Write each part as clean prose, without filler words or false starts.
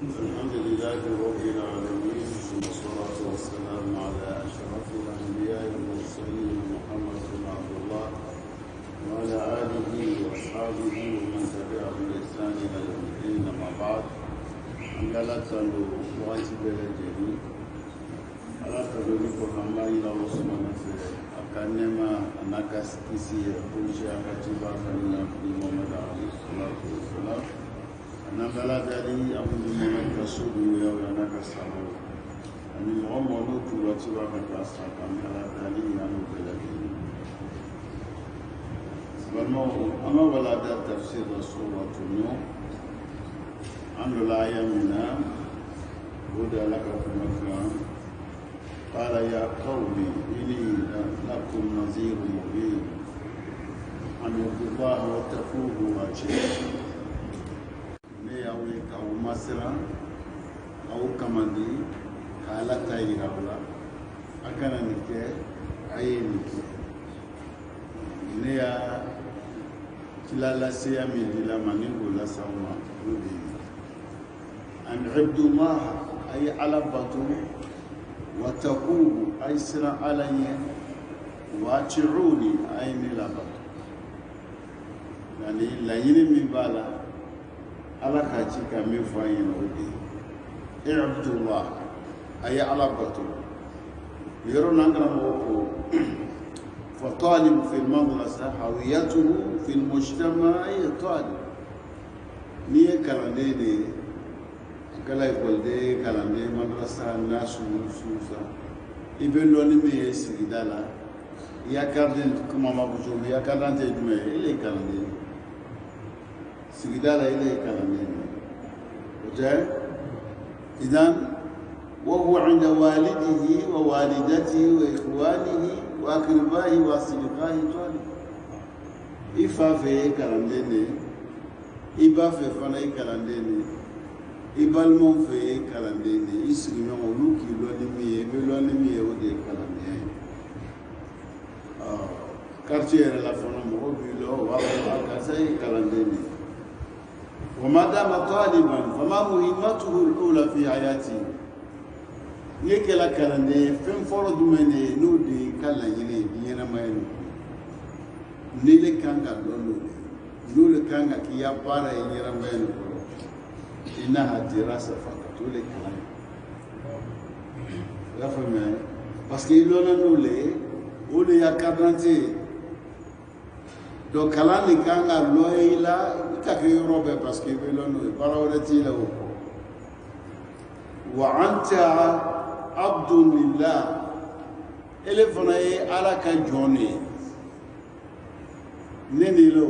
الحمد لله رب العالمين والصلاة والسلام على أشرف الأنبياء والمرسلين محمد بن عبد الله وعلى آله وأصحابه ومن تبعهم بإحسان إلى يوم الدين أما بعد أنقلت له واجب الجليل على تدريب الله إلى رسول الله أكنما أنك سكسي كل شيء كتب فإن محمد عليه الصلاة والسلام نبلا داري أمود من كسود ويا نكسره أن الأمور تلاتوا كاسا كملا داري أمود بلادي أما ولا دا تفسير سورة النور أن لا يمنا هدى لك في المكان قال يا قوم إني لكم نذير مبين أن يعبدوا الله واتقوه واجبا yawe kawo masira kawo kamandi ka ala ta yirabula a kana nin kɛ a ye nin kɛ ne ya tilalaseya min dila ma ni k'o lasaw ma o de ye an ibdullaha a ye ala bato watakuhu a ye siran ala ɲɛ waati'uni a ye ne labato yani laɲini min b'a la ala ka ci ka min fɔ an ɲɛna o de ye i'budullah a ye ala bato yɔrɔ n'an karamɔgɔ ko فالطالب في المدرسة هويته في المجتمع هي طالب نيه كالندي كلا يقول دي كالندي مدرسة الناس سوسا يبلوني مي سيدالا يا كاردن كما ما بجوم يا كاردن تجمع إلي كالندي سيدالا إلي كالندي وجاء إذن وهو عند والده ووالدته وإخوانه وأقربائه وأصدقائه طالب إفا في كالندي إبا في فناي كالندي إبالمون في كالندي إسري مولوكي لونمي ودي كالندي كارتير لا فنا موبيلو وكاساي كالندي وما دام طالبا فما مهمته الأولى في حياته يكلا كالندي فين فرض مني نودي كلا يني بينا ما ينو نيل كانغا لولو نول كانغا كيا بارا ينيرا ما ينو إنها دراسة فقط تولي كلام لا فما parce que لونا نولي ولي يا كادرانتي دو كلام كانغا لويلا كاكي يوروبا parce que لونا بارا ولتي له وأنت عبد لله ele fana ye ala ka jɔn de ye ne ni lo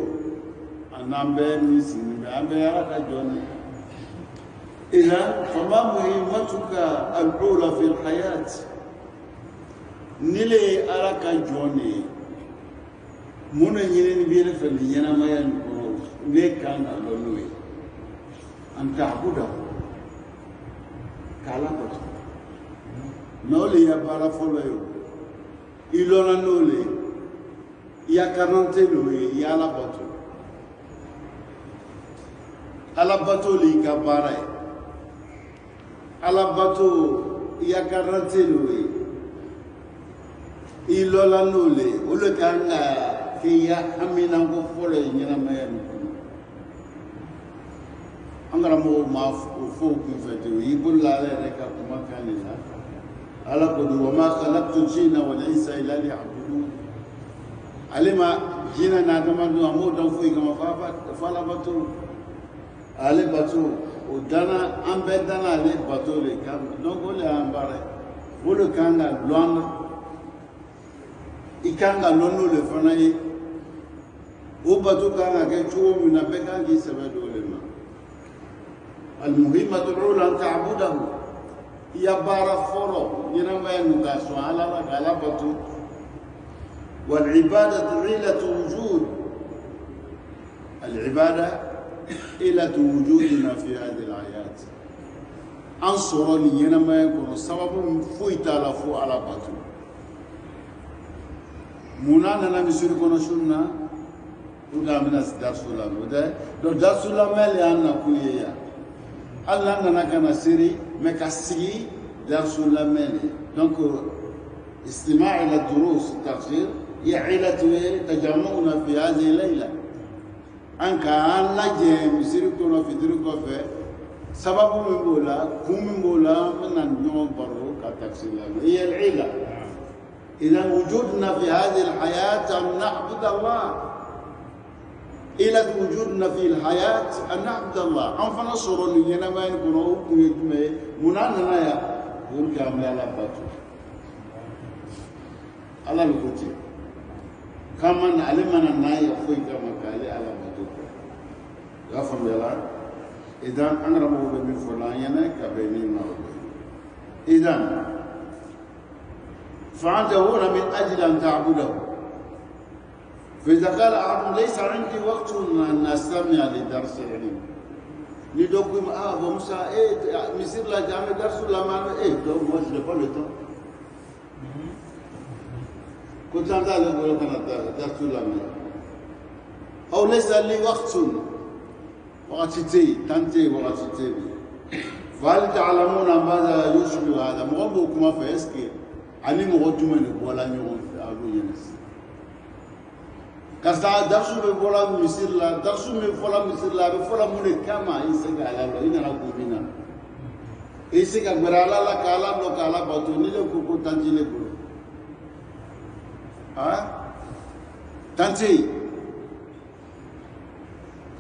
a n'an bɛɛ min sigi bɛ an bɛ ala ka jɔn de ye idan fama muhimmatuka al-ula fi al-hayat ni le ye ala ka jɔn de ye mun de ɲinini bɛ ne fɛ nin ɲɛnamaya nin kɔnɔ ne kan ka dɔn n'o ye an ta'budahu k'ala bato n'o le ya baara fɔlɔ ye o ilona nole ya karante lo ya ala bato li ka bara ala bato ya karante lo ilola nole o le kanga ke ya amina ko fole nyina mayan angara mo ma fo ku fete ibulla le ka kuma kanila على قد وما خلقت الجن والإنس إلا ليعبدون علما جينا نادما نمو دنفوي كما فالا باتو علي باتو ودانا أم بدانا علي باتو لي كام نقول يا أمبارح ولو كان لون إكان لونو لفناي وباتو كان كيشو من بكان كي سبدو لما المهمة الأولى أن تعبده ya bara foro yinama nuka so ala la batu wal ibadatu ilatu wujud al ibada ilatu wujudina fi hadhihi al ayat ansoro ni yinama ko sababu fuita la fu ala batu munana na misuri kono sunna uga minas darsula muda do darsula mali anna kuyeya Allah nana kana siri mais ka sigi darsu lamene donc استماع إلى الدروس التفسير هي علة تجمعنا في هذه الليلة أنك أن لجي مسيركنا في دركو في سبب من بولا كم من بولا من النوم برو كتفسير هي العلة إذا وجودنا في هذه الحياة أن نعبد الله إلى وجودنا في الحياة أن نعبد الله أن فنصر لنا ما يكونوا مناننا يا يقول كامل على باتو على الكوتي كمان علمنا الناي أخوي كما قال على باتو يفهم يلا إذا أنا ربنا بفلان ينا كبيننا إذا فأنت هنا من أجل أن تعبده فإذا قال أحد ليس عندي وقت أن أستمع لدرس العلم لدوكم ومسا مسير لا جامع درس لا ما donc moi je n'ai pas le temps كنت أنت أقول لك أنا درس لا ما أو ليس لي وقت وقتي تنتي وقتي فهل تعلمون ماذا يشبه هذا مغبوكما فيسكي ani mɔgɔ jumɛn de bɔla ɲɔgɔn fɛ a b'o ɲini karisa darisu bɛ bɔla misiri la darisu min fɔla misiri la a bɛ fɔla mun de kama i se ka ala dɔn i nana ko min na i se ka gbɛrɛ ala la k'ala dɔn k'ala bato ni ne ko tanti ne bolo tanti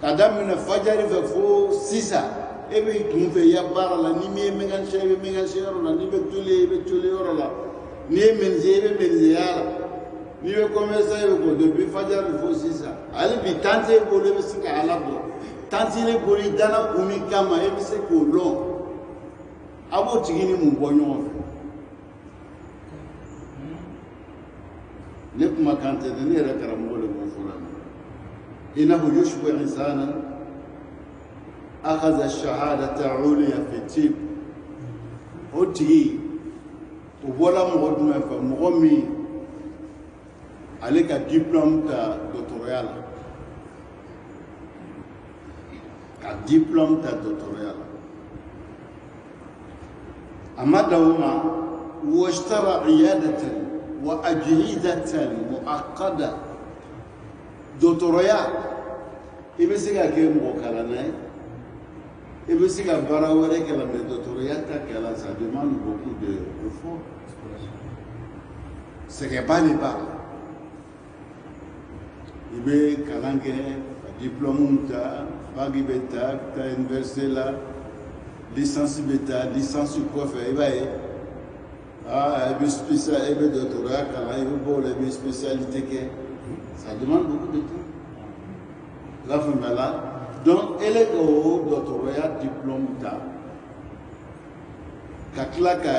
ka daminɛ fajari fɛ fo sisan e bɛ kun fɛ i ya baara la ni min ye mécanicien i bɛ mécanicien yɔrɔ la n'i bɛ toli i bɛ toli yɔrɔ la n'i ye menuisier i bɛ menuisier la n'i bɛ commerçant i bɛ ko depuis fajari fo sisan hali bi tan t'e bolo i bɛ se ka ala dɔn tan t'i bolo i danna kun min kama i bɛ se k'o dɔn a b'o tigi ni mun bɔ ɲɔgɔn fɛ ne kuma kan tɛ dɛ ne yɛrɛ karamɔgɔ de b'o fɔ la إنه يشبه إنسانا أخذ الشهادة عليا في الطب أوتي ولا مغنى فمغني عليك دبلوم تا دكتوريال كدبلوم تا دكتوريال أما دوما واشترى عيادة وأجهزة مؤقتة دكتوريال إبسيكا كم وكالنا إبسيكا براورة كلام دكتوريال كلا ça demande beaucoup d'efforts c'est que pas les pas ibe kalange diplôme ta bagi beta ta université la licence beta licence quoi faire iba ibe spécial ibe doctorat kala ibe bon ibe spécialité que ça demande beaucoup de temps la femme là donc elle est au doctorat diplôme ta kakla ka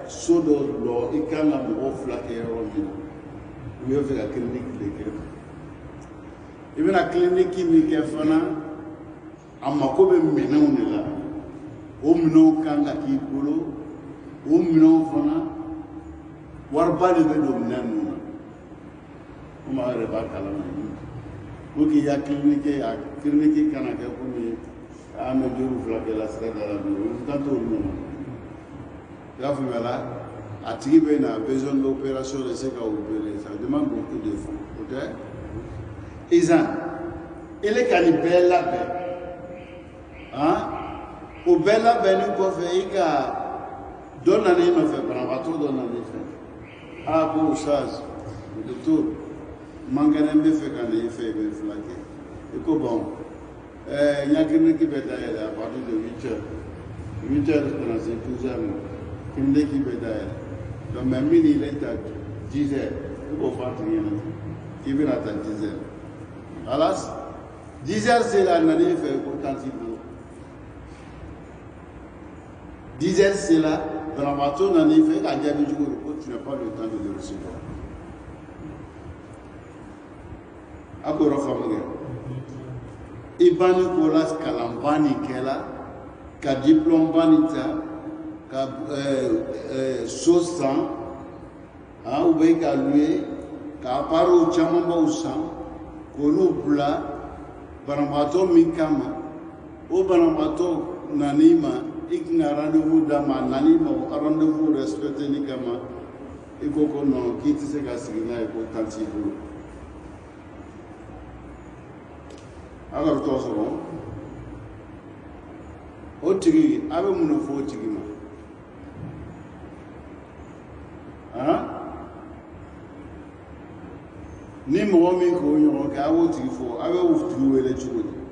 sodo lo ikana mo flake romina we have a clinic de ke even a clinic ni ke fana amako be menew ni la o mino kanga ki bolo o mino fana warba de do menenu o ma re ba kala na ko ki ya clinic kana ke ko mi a me joru flake la sera da la no tanto no là, à Tibet, a besoin d'opération de ce qu'a opéré. Ça demande beaucoup de fonds. Ok? Isan, il est canibé la paix. Hein? Au bel la paix, nous pouvons faire que donne l'année, nous fait pas, on va tout donner l'année. Ah, pour ça, le tout. Manganem me fait qu'on ait fait bien flaqué. Et que bon, il y a quelqu'un qui peut aller à partir de 8 heures. 8 heures, c'est 12 heures. Qui peut d'ailleurs. Donc, même il est à 10 heures. Il faut faire rien. Il va à 10 heures. Alors, 10 heures, c'est l'année fait pour tant de 10 heures, c'est là. Dans la bateau, on a fait à Diaby du coup, tu n'as pas le temps de le recevoir. Encore une fois, Ibani Kolas Kalambani Kela, ka diplôme Banita. Ka sosan ou bien ka lui ka paro chama ba usan ko no bla baramato min kama o baramato nanima ikna rendez-vous dama nanima rendez-vous respecté ni kama iko ko non kiti se ka sigina iko tanti bulu agar to so o tigi abe mun fo tigi ma ni mo mi ko yo ka wo tigi fo abe wo tigi wele chugodi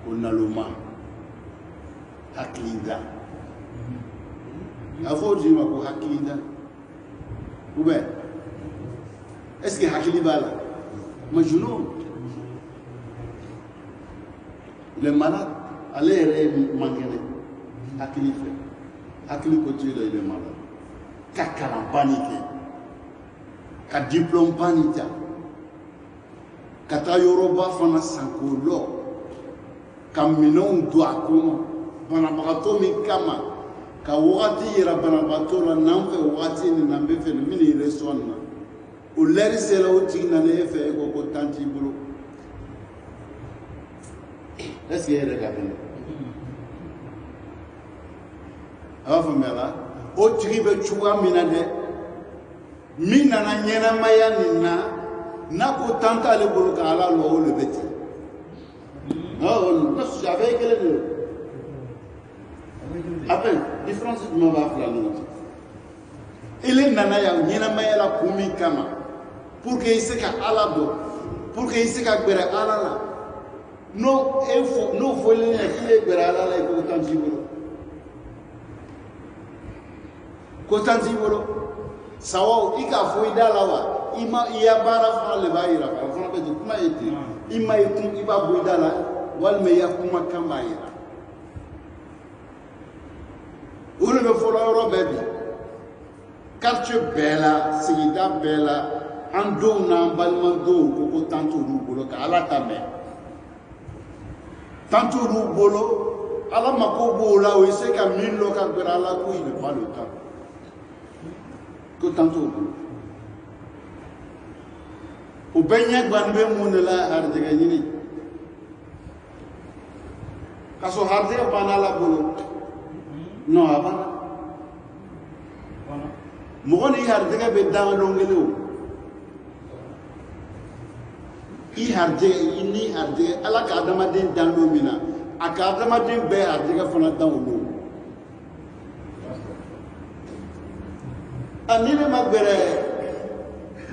onaloma haklinda afo jima ko haklinda ou est-ce que hakli bala majnun le malade aller mangene hakli fait hakli ko tu le malade kakara panique ka diplôme panita kata yoruba fana sankolo kaminong do akuma banabagatɔ min kama ka wagati yira banabagatɔ la n'an fɛ wagati ni n'an bɛ fɛ ni min yɛrɛ sɔn na o lɛri sera o tigi na ne fɛ e ko tan t'i bolo est ce que e yɛrɛ ka kɛnɛ a b'a faamuya la o tigi bɛ cogoya min na dɛ min nana ɲɛnamaya nin na n'a ko tan t'ale bolo ka ala lɔ o le bɛ ten. Non, j'avais quel est le. Après, différence de mon bafle à nous. Il est nanaya, Nina la Kumi Kama. Pour qu'il se ka alado. Pour qu'il se ka bere alala. No, no, voler qu'il est bere alala et qu'autant d'ibolo. Qu'autant d'ibolo. Sawa, ika foida lawa. Ima, iya bara fa le baira. Enfin, on peut dire, ima été, iba boida la. Walme ya kuma kama yira olu be fɔlɔ yɔrɔ bɛɛ bi quartier bɛɛ la sigida bɛɛ la an denw n'an balimadenw ko ko tan t'olu bolo ka ala ta mɛn tan t'olu bolo ala mako b'o la o ye se ka min lɔ ka gbɛrɛ ala ko il n'est pas le temps ko tan t'o bolo o bɛɛ ɲɛ guwani bɛ mun de la harijɛgɛ ɲini kaso harde bana la bolo no abana mo ni harde ga be dan longelo i harde ini harde ala ka adama den dan do mina aka adama den be harde ga fana dan o ani le magbere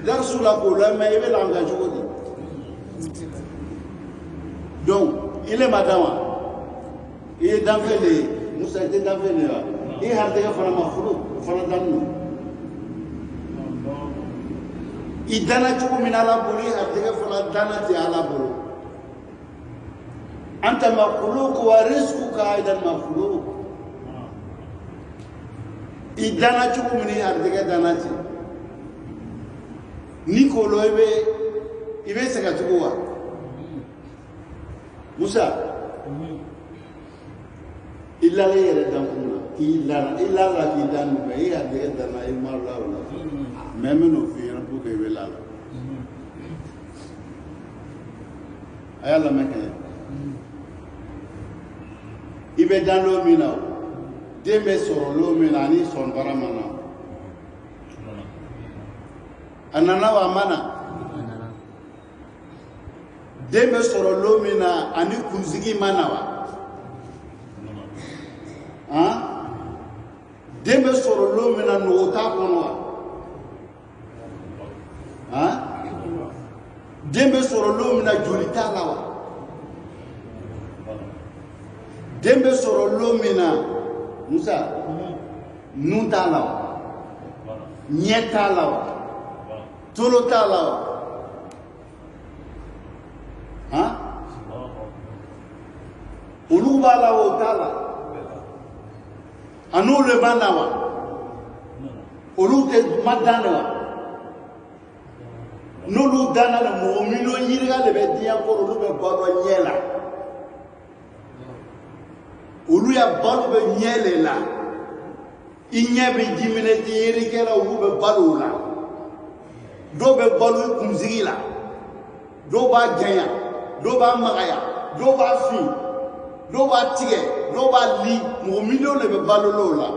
darsu la ko la mais il la engagé donc il est madame il est dans le Moussa était dans le il a des enfants mafrou fana dans il dana chuko minala buri a des enfants dana ti ala buru anta makhluq wa rizquka aidan makhluq il dana chuko mini a des dana ti nikolo ibe se ka chuko wa Moussa il a l'air d'un il a qui donne il a des dans il m'a là même nos filles pour que il là aya la mec il va dans l'eau mina deme sur l'eau mina ni son baramana anana wa mana deme sur l'eau mina ani kunzigi manawa dembe soro lo mena no ta kono dembe soro lo mena julita lawa dembe soro lo mena Musa nunta lawa nyeta lawa tolota lawa uluba lawa tala anu le banawa olu te madanawa n'olu dana la mɔgɔ miliyɔn yirika de bɛ diɲɛ kɔrɔ olu bɛ balo ɲɛ la olu ya balo bɛ ɲɛ le la i ɲɛ bɛ diminɛ ti yirikɛ la olu bɛ balo la dɔw bɛ balo i kunsigi la dɔw b'a janya dɔw b'a magaya dɔw b'a fin dɔw b'a tigɛ dɔw b'a li mɔgɔ miliyɔn de bɛ balo l'o la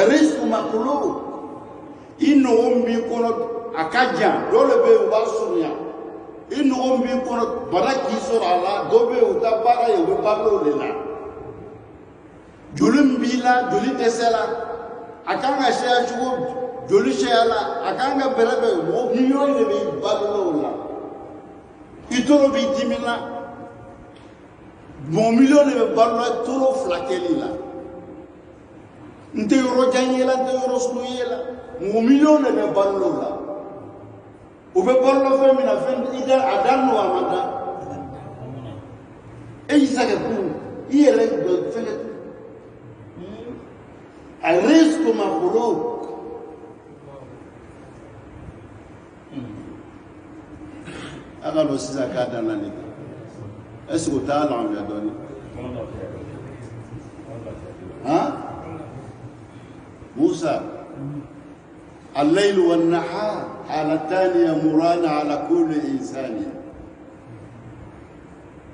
risque makolo i nɔgɔ b'i kɔnɔ a ka jan dɔw de bɛ yen u b'a surunya i nɔgɔ b'i kɔnɔ bana k'i sɔrɔ a la dɔw bɛ yen u ta baara ye u bɛ balo o de la joli min b'i la joli dɛsɛ la a kan ka caya cogo joli caya la a kan ka bɛrɛbɛn mɔgɔ miliyɔn de bɛ balo l'o la i toro b'i dimi la mɔgɔ miliyɔn de bɛ balo la toro fila kɛli la n tɛ yɔrɔ jan ye la n tɛ yɔrɔ sunu ye la mɔgɔ miliyɔn de bɛ balo l'o la o bɛ balo la fɛn min na fɛn i da a da n'o a ma da e y'i sa kɛ kun i yɛrɛ bɛ fɛn kɛ a risque makolo a ka dɔn sisan k'a danna nin kan est-ce que o t'a lafiya dɔɔnin han Musa الليل والنهار حالتان يمران على كل إنسان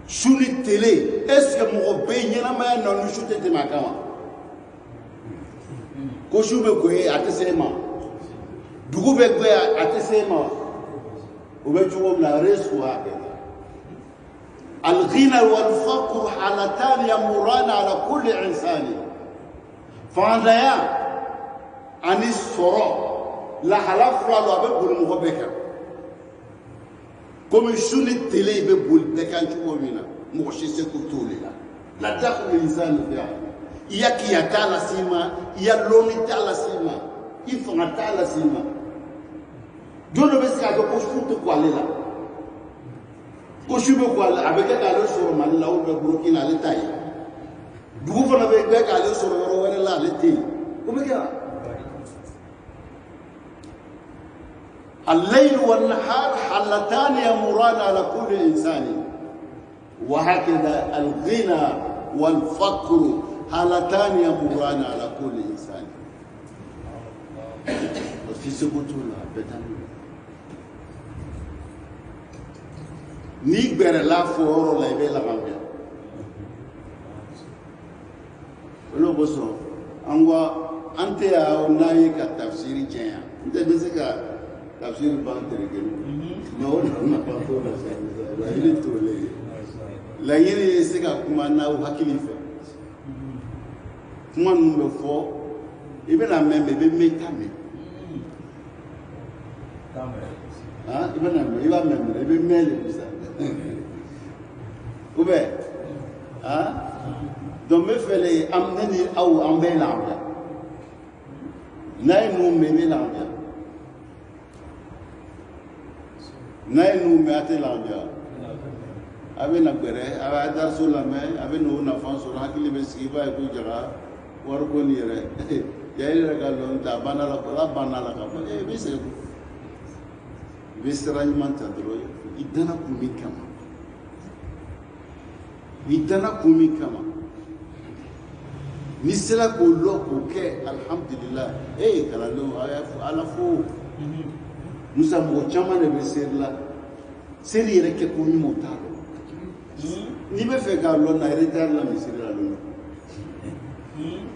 شو التلي est-ce que mɔgɔ bɛ ɲɛnamaya nɔnɔ su tɛ tɛmɛ a kan wa ko su bɛ goye a tɛ se e ma dugu bɛ goye a tɛ se e ma o bɛ cogo min na risque hakɛta الغنى والفقر حالتان يمران على كل إنسان fantanya ani sɔrɔ lahala fila don a bɛ boli mɔgɔ bɛɛ kan komi su ni tele bɛ boli bɛɛ kan cogo min na mɔgɔ si se k'o t'o le la la dakhulu insani fiha i ya kiya t'a la s'i ma i ya lɔnni t'a la s'i ma i fanga t'a la s'i ma don dɔ bɛ se k'a kɛ ko su tɛ ko ale la ko su bɛ ko ale a bɛ kɛ k'ale sɔrɔ Mali la ou bien Burukina ale ta ye dugu fana bɛ kɛ k'ale sɔrɔ yɔrɔ wɛrɛ la ale tɛ yen o bɛ kɛ الليل والنهار حلتان يمران على كل إنسان وهكذا الغنى والفقر حلتان يمران على كل إنسان وفي سقوط الأبدان نيجبر لا فورو لا يبي لا غامبيا ولو بسوا أنوا أنت يا أوناي كتفسير جيا أنت بسكا tafsir ban terkenu no na pa to na sa la ile to le la yene se ka kuma na o hakili fe kuma nu be fo e be na me be meta me ah e be na me e ba me e be mele bisa o be ah do me fele amnani au ambela amya nay nu me la amya nay nu me ate la amya abe na gbere aba dar so la me abe no na fan so hakili be siba e ko jara war ko ni re ya ile ga lon ta bana la ka e be se ko be seragnement ta dro idana kumi kama ni sela ko lo ko ke alhamdulillah e kala lo ala fo musa mo chama ne be serla seli re ke ko ni motalo ni be fe ka lo na retard la mi serla lo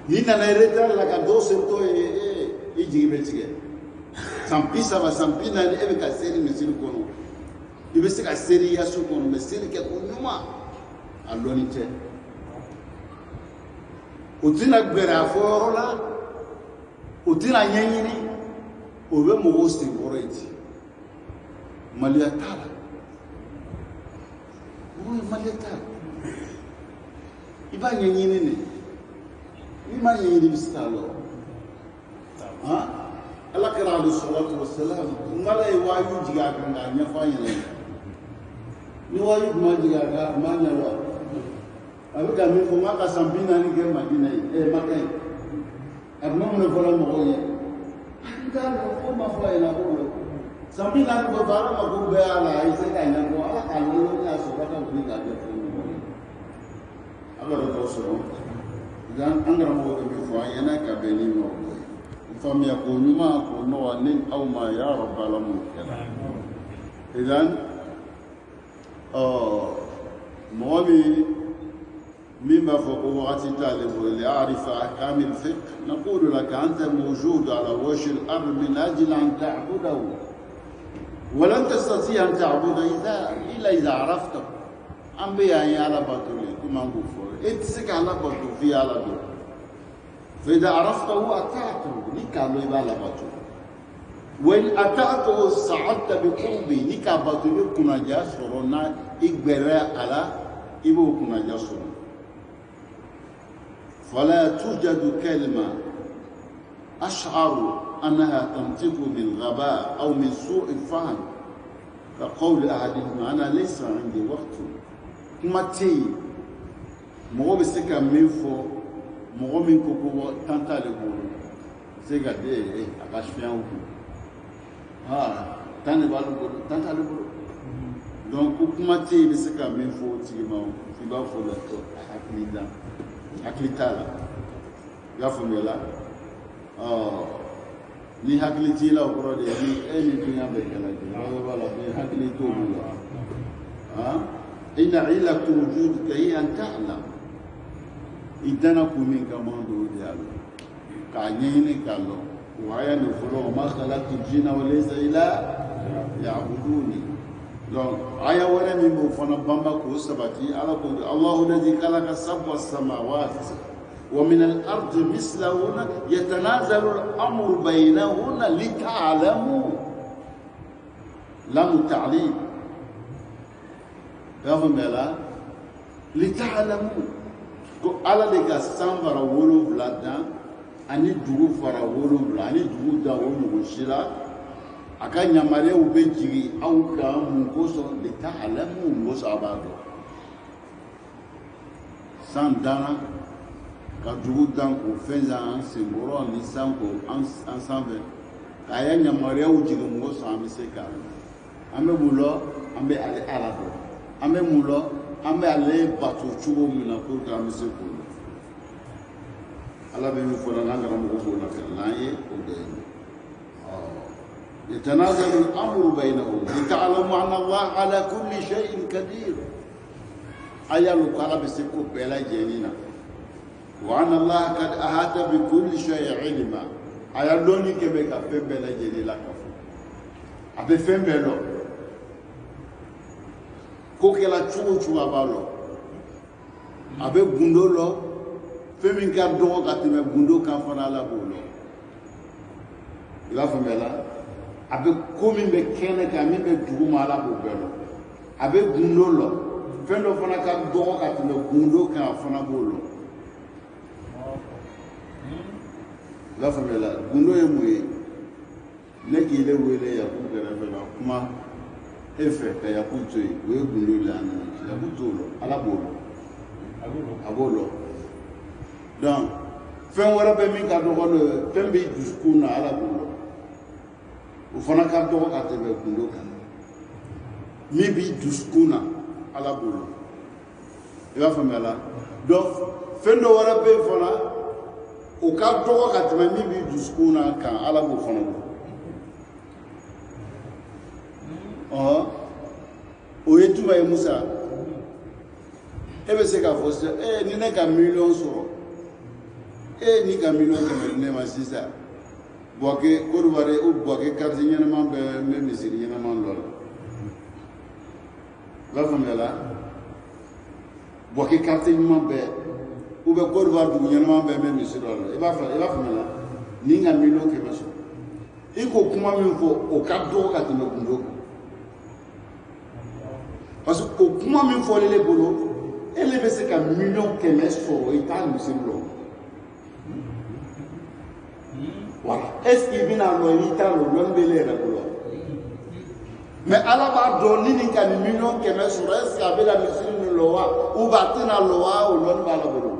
ni na retard la ka do sento e jibe tige sampi saba sampi na e be ka seri mi seri ko no ibe se ka seri ya so ko no me seri ke ko nyuma alonite utina gbera foro la utina nyanyini obe mo hosti already maliatala maliatala iba nyanyini ne ima nyanyini bisalo ha Allah kira alayhi salatu wassalam ngala e wayu jiga kan ga nyafa yana ni wayu ma jiga ga ma nyalo abe ga mi ko maka sambina ni ke Madina e makai abno mo fola mo ye ngalo ko ma fo ina ko sambina ko bara ma ko be ala ai se ka ina ko ala ka no ya so ka ko ni ga de Allah ko so dan angara mo ko mi fo yana ka be ni mo fam ya ko nyuma ko no anin aw ma ya rabbal alamin idan mo bi مما فوق وقت طالب لأعرف أحكام الفقه نقول لك أنت موجود على وجه الأرض من أجل أن تعبده ولن تستطيع أن تعبده إلا إذا عرفته أنبياء على بطولي كما نقول إتسك على بطول في على بطول فإذا عرفته أطعته نكالو يبقى على بطول وإن أطعته سعدت بقربي نكا بطول كنا جاسرنا إقبراء على إبو كنا جاسرنا فلا توجد كلمة أشعر أنها تنطق من غباء أو من سوء الفهم كقول أحدهم أنا ليس عندي وقت كما تي مغو بسكا ميفو مغو من كوكو تانتا لبولو سيكا دي أكاش فيان تاني بالو بولو تانتا لبولو donc كما تي بسكا ميفو تيما في بافو لكو حكمي دان hakilitala yafumela ni hakilitila okoro de ni eni dunya be kala de wala be hakilito bula ina ila wujud kay an ta'lam idana kumin kamando dialo ka nyini kalo waya no furo ma khalaqtu jinna wa laysa ila ya'buduni donc aya wala min mo fana bamba ko sabati ala ko Allahu alladhi khalaqa sab'a samawati wa min al-ardi mislahunna yatanazalu al-amru baynahunna lita'lamu lam ta'lim yafumela lita'lamu ko ala de ka sambara wolo vladan ani dugu fara wolo vla ani dugu da wolo shira aka nyamare ube jigi au ka mungoso lita'lamu mungoso abado sandana ka dugu dan ko fenza an singoro ni sanko ensemble kaya nyamare u jigi mungoso amiseka ambe mulo ambe ale alado ambe mulo ambe ale batu chugo mina ko ka amiseko ala be mi fona ngara mo ko na kalaye o de يتنازل الأمر بينهم لتعلموا أن الله على كل شيء قدير أيالو قال بسكو بلا جنينا وأن الله قد أحاط بكل شيء علما أيالوني كبك أفهم بلا جنينا كفو أفهم بلا كوكلا تشو تشو أبالو أبي بندولو فمن كان دو كاتم بندو كان فنا لا بولو إلا فملا abe komi be kene ka mi be dugu mala bo belo abe gundo lo fendo fana ka dogo ka tino gundo ka fana bolo la famela gundo ye muye ne ki le wele ya ku gere fe ba kuma efe ka ya ku toy we gundo la na ya ku tolo ala bolo abolo donc fen wara be mi ka dogo no tembe jusqu'au na ala bolo o fana ka dɔgɔ ka tɛmɛ gundo kan min b'i dusukun na ala bolo i b'a faamuya la donc fɛn dɔ wɛrɛ bɛ yen fana o ka dɔgɔ ka tɛmɛ min b'i dusukun na kan ala b'o fana bolo o ye juma ye Musa e bɛ se k'a fɔ sisan ni ne ka miliyɔn sɔrɔ ni ka miliyɔn kɛmɛ ne ma sisan Boake Kodouare ou Boake quartier ɲɛnama bɛ n bɛ misiri ɲɛnama dɔ la. I b'a faamuya la Boake quartier ɲuman bɛɛ ou bɛ Kodouare dugu ɲɛnama bɛɛ n bɛ misiri dɔ la. I b'a faamuya la ni n ka miliyɔn kɛmɛ sɔrɔ i ko kuma min fɔ o ka dɔgɔ ka tɛmɛ gundo kan parce que o kuma min fɔlen ne bolo ele bɛ se ka miliyɔn kɛmɛ sɔrɔ i t'a misiri dɔn. Voilà. Est-ce qu'il vient à l'Oïta le long de l'air? Mais à la base, donner une million qui est sur est-ce qu'il y avait la mission de l'Oa ou battre dans l'Oa ou l'on va la bolo.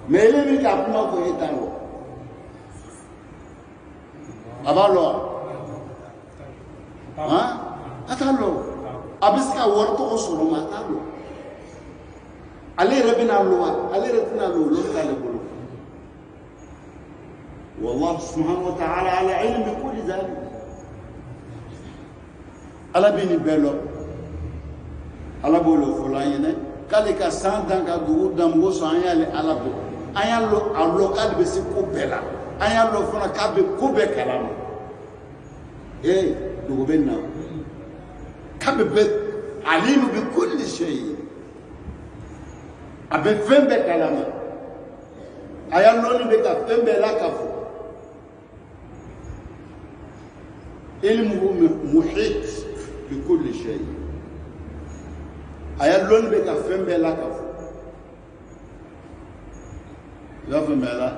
Mais il est mis à point pour y être l'Oa. Avant l'Oa. Hein? Attends l'Oa. Abiska Warto sur le matin l'Oa. Allez revenir à l'Oa. Allez revenir à l'Oa. L'on va la bolo. والله سبحانه وتعالى على علم بكل ذلك على بني بلو على بولو فلان k'ale ka 100 ans ka dugu danmugo sɔn an y'ale ala dɔn an y'a lɔn a lɔn k'ale bɛ se ko bɛɛ la an y'a lɔn fana k'a bɛ ko bɛɛ kalama dogo bɛ na k'a bɛ alimu bi kulli shay a bɛ fɛn bɛɛ kalama a y'a lɔnni bɛ ka fɛn bɛɛ lakafo ilmuhu muhit bi kulli shay a y'a lɔnni bɛ ka fɛn bɛɛ lakafo i b'a faamuya la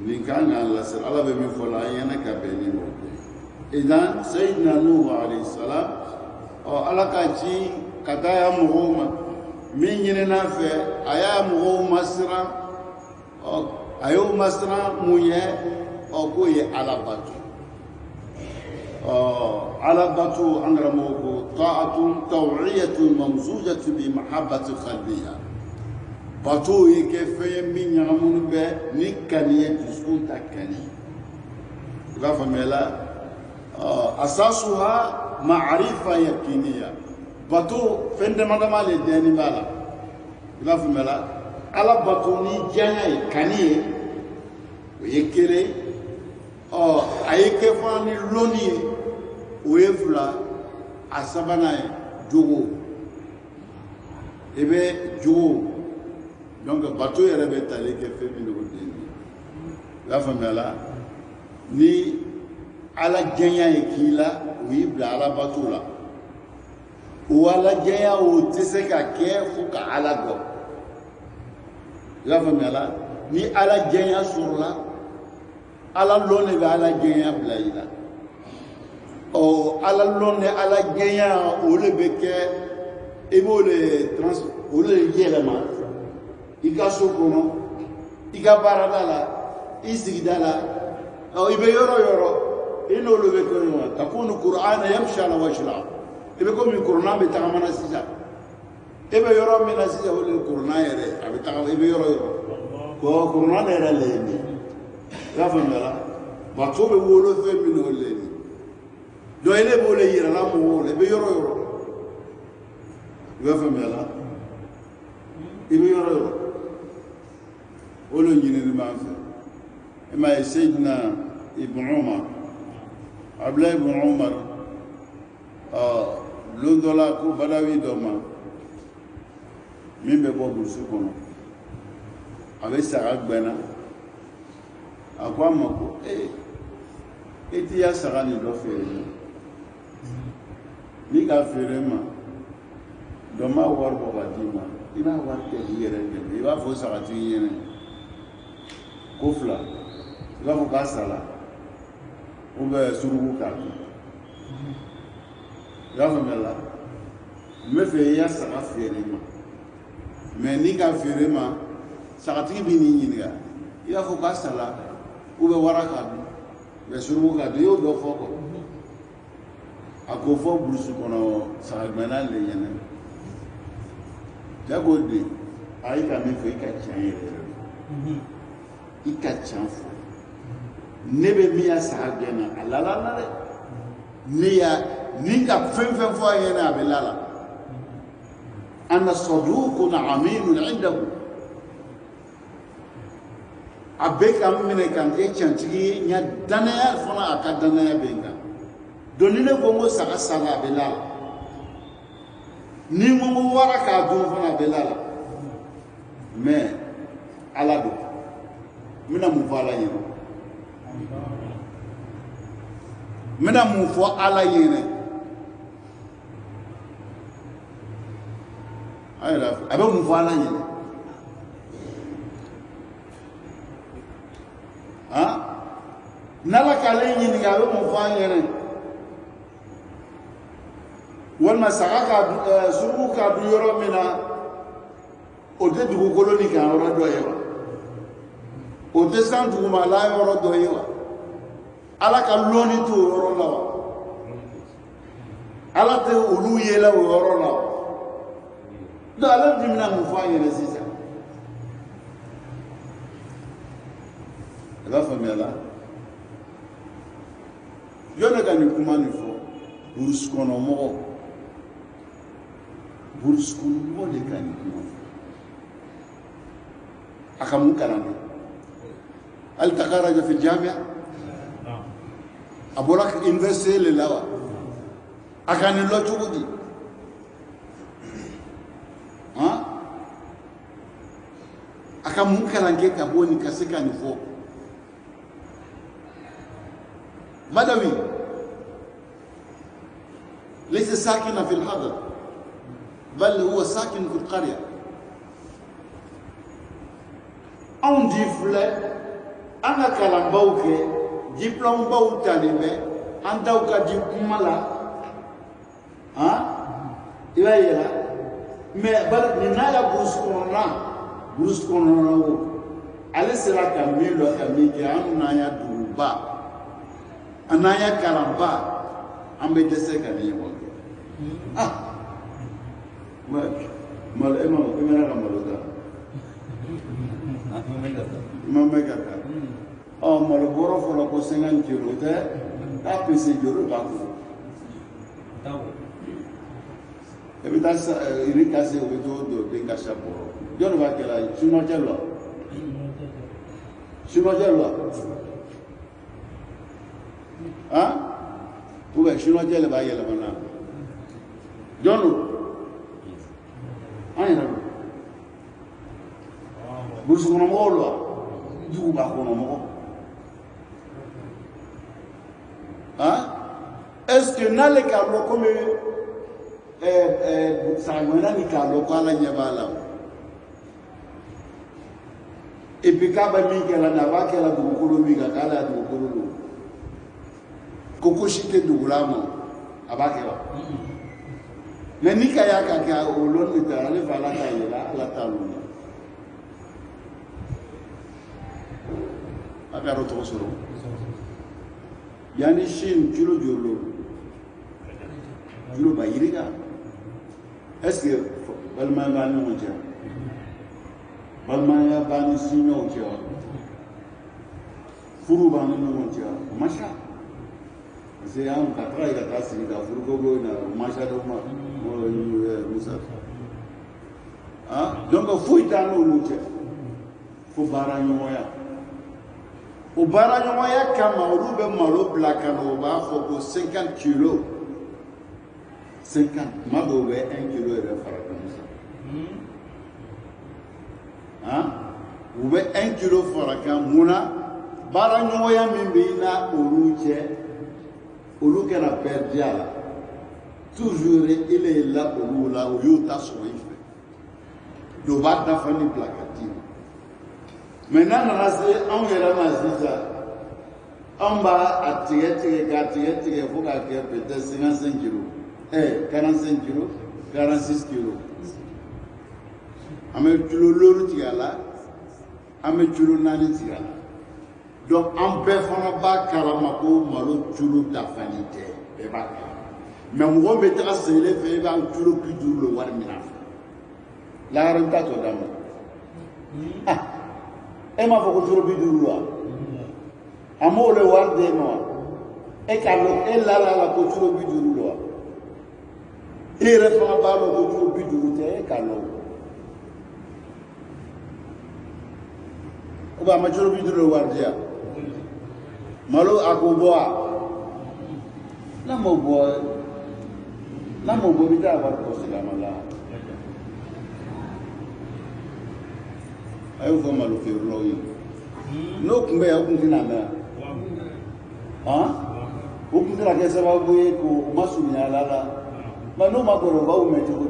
nin kan ka lasira ala bɛ min fɔ la an ɲɛna ka bɛn ni o ye idan sayidina nuhu alayhi salam ala ka ci ka taa ya mɔgɔw ma min ɲinina fɛ a y'a mɔgɔw masiran a y'o masiran mun ye k'o ye ala bato ala bato an karamɔgɔ ko ta'atun taw'iyatun mamzujatun bi mahabbati qalbiya bato ye kɛ fɛn ye min ɲagamuni bɛ ni kani ye dusukun ta kani i b'a faamuya la asasuha ma'arifa yakiniya bato fɛn dama dama le dɛni b'a la i b'a faamuya la ala bato ni janya ye kani ye o ye kelen a ye kɛ fana ni lɔnni ye o ye fila a sabanan ye jogo i bɛ jogo donc bato yɛrɛ bɛ tali kɛ fɛn min o den ye i y'a faamuya la ni ala janya ye k'i la o y'i bila ala bato la o ala janya o tɛ se ka kɛ fo ka ala dɔn i y'a faamuya la ni ala janya sɔrɔla ala lɔn de bɛ ala janya bila i la ala lɔn ni ala janya o de bɛ kɛ i b'o de yɛlɛma i ka so kɔnɔ i ka baarada la i sigida la i bɛ yɔrɔ o yɔrɔ i n'olu bɛ kɛ ɲɔgɔn takunu kur'ana yamshi ala wajhihi i bɛ komi kuranɛ bɛ tagama na sisan i bɛ yɔrɔ min na sisan o de ye kuranɛ yɛrɛ a bɛ tagama i bɛ yɔrɔ o yɔrɔ kuranɛ yɛrɛ le ye nin i y'a faamuya la bato bɛ wolo fɛn min n'o le ye nin donc ele b'o le yirala mɔgɔw la i bɛ yɔrɔ o yɔrɔ i b'a faamuya la i bɛ yɔrɔ o yɔrɔ o le ɲinini b'an fɛ i m'a ye Seydina Ibn Umar Abdulayi Ibn Umar lon dɔ la ko badawi dɔ ma min bɛ bɔ burusi kɔnɔ a bɛ saga gbɛna a ko a ma ko e t'i ya saga nin dɔ feere ma n'i ka feere ma dɔ m'a wari bɔ ka d'i ma i b'a wari kɛ k'i yɛrɛ dɛmɛ i b'a fɔ sagatigi ɲɛna ko fila i b'a fɔ k'a sara ou bien suruku k'a dun i b'a faamuya la n bɛ fɛ i ya saga feere ma mais n'i ka feere ma sagatigi bɛ n'i ɲininka i b'a fɔ k'a sara ou bien wara k'a dun ou bien suruku k'a dun i y'o dɔ fɔ quoi a ko fɔ burusi kɔnɔ sagagbɛnna le ɲɛna jago de a yi ka min fɔ i ka tiɲɛ yɛrɛ i ka tiɲɛ fɔ ne bɛ min ya saga gɛnna a lala na dɛ ni ka fɛn fɛn fɔ a ɲɛna a bɛ lala ana saduqun aminun indahu a bɛ ka minɛ ka kɛ tiɲɛtigi ye n ya danaya fana a ka danaya bɛ n kan donc ni ne ko n ko saga sara a bɛ lala ni n ko n ko wara k'a dun fana a bɛ lala mais ala don n bɛna mun fɔ ala ɲɛna n bɛna mun fɔ ala ɲɛna a bɛ mun fɔ ala ɲɛna n'ala k'ale ɲininka a bɛ mun fɔ an ɲɛna walima saga ka suruku ka dun yɔrɔ min na o tɛ dugukolo ni kan yɔrɔ dɔ ye wa o tɛ san dugumala yɔrɔ dɔ ye wa ala ka lɔnni t'o yɔrɔ la wa ala tɛ olu yela o yɔrɔ la wa donc ale de bɛna mun fɔ an yɛrɛ sisan i b'a faamuya la jɔn de ka nin kuma nin fɔ burusi kɔnɔ mɔgɔ bourse ko mo de kan ko akamu kalande al takharaja fi al-jami'a abola université le lawa akani lo chugudi akamu kalange ka boni kaseka ni fo madawi ليس ساكنا في الحضر بل هو ساكن في القرية on dit fleur anga kalambau ke diplôme bau talibé andau ka di kumala iba yela mais bal ni naya brus kono wo ale sera kamilo kamike anu naya duba anaya kalamba ambe dese kaniye mo mal emara kamaloda mamega mal boro folo ko 50 kilo te apese joro ba ko ebita iri kase obeto do de kasha boro joro ba kela chino jelo Uwe chino jelo ba yela bana jono ayna bursu kono molo jugu ba kono mo est-ce que nale ka lo comme sangwana ni ka lo kwala nyabala et puis ka ba mi kala na ba kala du ko mi ka kala du ko lo koko shite du gulama abakela mais ni ka ya ka o lo ni ta le fala ka yela la taluna akaro to soro yani shin kilo jolo kilo ba yiriga est-ce que balma ba no mo ja balma ya ba ni sinyo ja furu ba no mo ja masha c'est un katra ila kasi da furu go na masha do ma musa donc faut itano no ja faut baranyo ya o baranyo ya kama olube malo blakano ba fo ko 50 kg 50 mabo be 1 kg e fara comme ça ou be 1 kg fara kan muna baranyo ya mimbina oluche oluke na perdia toujours il est là olula o yuta so ife do ba da fani blakati maintenant nase on yera maziza on va attirer gatier faut ka ke peut-être 55 kg 45 kg 46 kg ame kilo lolu tigala ame kilo nani tigala donc en fana ba karama ko malo kilo dafanite e ba mais mo be tra sele fe ba kilo plus dur le war mina la renta to dama e ma fo ko kilo plus dur lo amo le war de no e ka lo e la ko kilo plus dur lo e re fa ba lo ko kilo plus dur te e ka lo o ba ma kilo plus dur lo war dia malo akoboa la mo bo bita ba ko sigama la ayo fo malo fe ro yi no kumbe ya kuntina na o kuntina ke sababu ye ko masunya lala ba no magoro ba o mete ko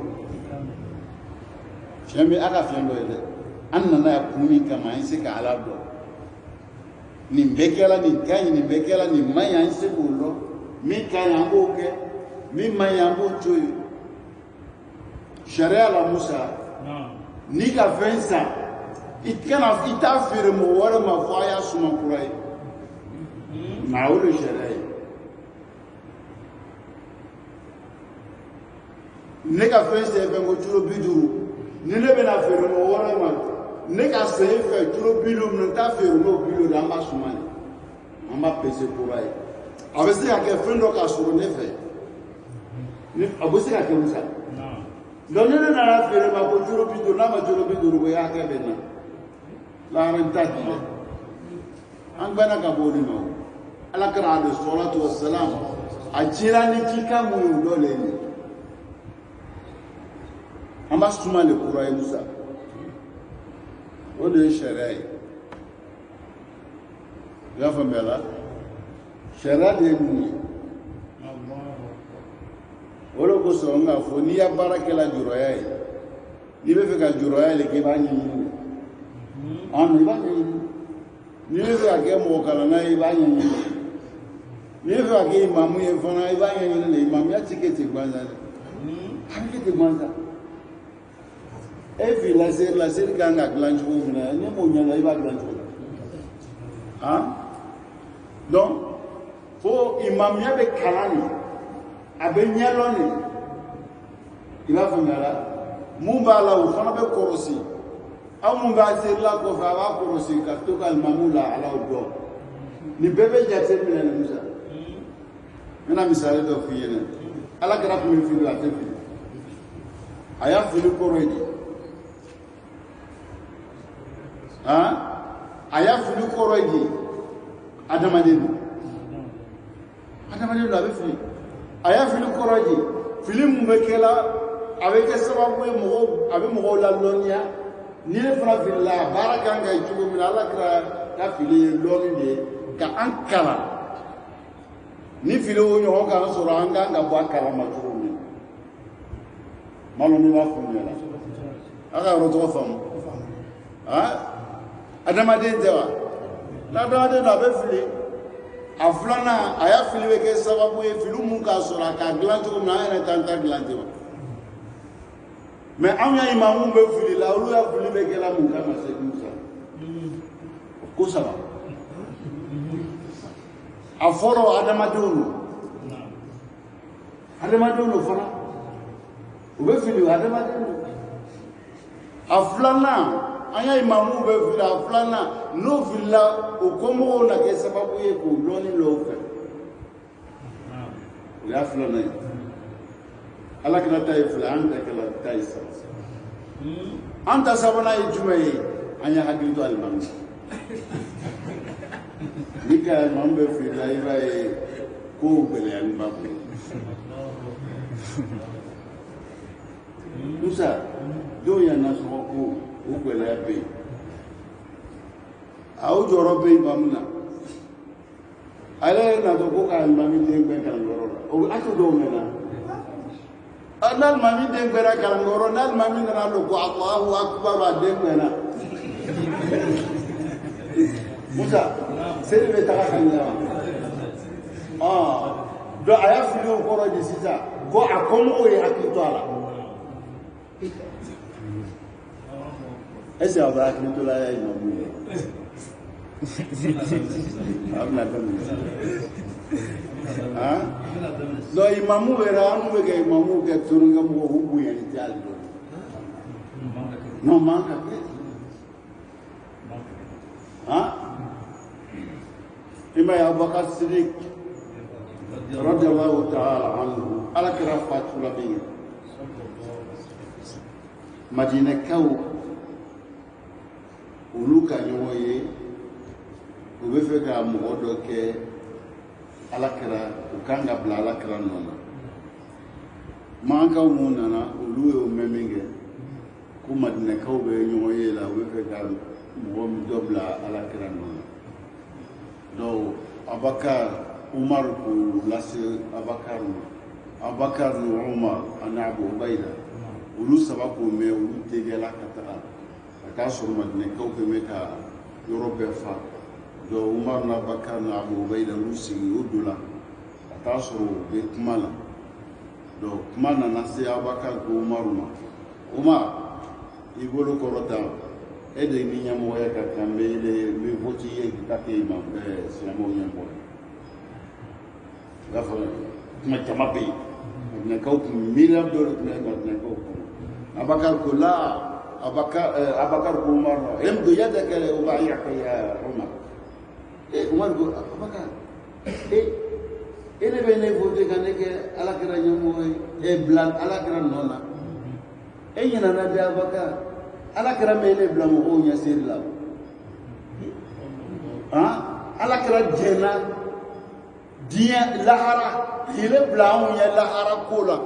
shame aka fiendo ile anna na ya kuni kama inse ka ala do ni mbekela ni kanyi ni mbekela ni maya inse bulo mi kanya mboke mi maya mbocho sharia la Musa ni ka vensa itkana itafire mo wala mafaya suma kurai na ulu sharia ne ka vensa e bengo chulo biduru ni ne bena fere mo wala ma ne ka sey fe chulo bilum no ta fere no bilo da ma suma ni amba pese kurai abese ya ke fendo ka suru ne fe ni abese ya ke Musa Donne na fere ma ko juro bi do na ma juro bi do ya ka be na la ran ta di an bana ka bo ni no ala kara alayhi salatu wassalam ajira ni kika mu do le ni amba suma le Qur'an Musa o de sharai ya famela sharai de ni wolo ko so nga fo ni ya baraka la juroya ni be fe ka juroya le ke ba ni am ba ni be fe ka mo kala na ba ni ni be fe ka imamu ye fana ba ni le imam ya tikete gbanza tikete gbanza e fi la ser ganga glanjo na ni mo nya la ba glanjo donc fo imam ya be kalani abe nyaloni ila fangala mumba la u fana be korosi aw mumba sirla ko fa ba korosi ka to kal mamula ala do ni bebe jate mina ni musa mina misale do fi yene ala kara ko mi fi la te fi aya fi ni koroji aya fi ni koroji adamadeni abe fi aya fili koroji fili mumekela avec sababu e mo abe mo la lonia ni le fana filla baraka nga jugo min ala kra ka fili loni de ka ankara ni fili o nyo ka so ranga nga bo akara ma jugo min malo ni wa fu ni la aga ro to fam adama de dewa la do de na be fili aflana aya filiwe ke sababu e filu mun ka sura ka glanto na ene tanta glante wa mais anya imamu be fili la ulu ya fili be ke la mun ka ma se musa ko saba aforo adama dunu fana ube fili adama dunu aflana anya imamu be fili aflana no villa o komo na ke sababu ye ko loni lo fe ya fulana ala kana tay fulan ta kala tay sa anta sabana yi jumai anya hadin to alman nika mambe fi laiba e ko bele an babu musa do ya naso ko o bele be aw joro be bamna ale na do ko ka mami de be kan goro o atu do mena anal mami de be ra kan goro nal mami na lo ko Allahu akbar wa de mena musa sele be ta kan ya do aya fi lo ko ro di sita ko akomo o ya akito ala ese abra akito la ya ino mu abna tamu do imamu era anu be imamu ke turunga mo hubu ya ni jali do no manka ke ima ya Abubakar Siddiq radiyallahu ta'ala anhu ala kira fatul bi Madina kaw uluka nyoye o be fe ka mo do ke alakira o kanga bla alakira nona manka mo nana uluwe o memenge ko Madina kaw be nyoye la o be fe ka mo do bla alakira nona do Abakar Umar ko lase Abakar no Umar ana Abu Ubaida ulu sabako me ulu tegela kata ka so Madina kaw ke me ka Europe fa do Umar na Bakar na Abu Ubaida rusi udula ka so be kumala do kumana na se Abakar ko Umar igolo korota ede ni nyamo ya ka kamele me voti ye kitake imam sinamo nyambo gafa ma tamabe na kaw million dollar na kaw Abakar ko la Abakar ko Umar yamdu yadaka ubayyaka ya Umar Umar ko Abakar ele bene vote kaneke ala kira nyamo blan ala kira nona e ɲina na di Abakar ala kira mele bila mɔgɔw ɲɛsiri la ala kira jɛna diɲɛ lahara k'ile bila anw ɲɛ lahara ko la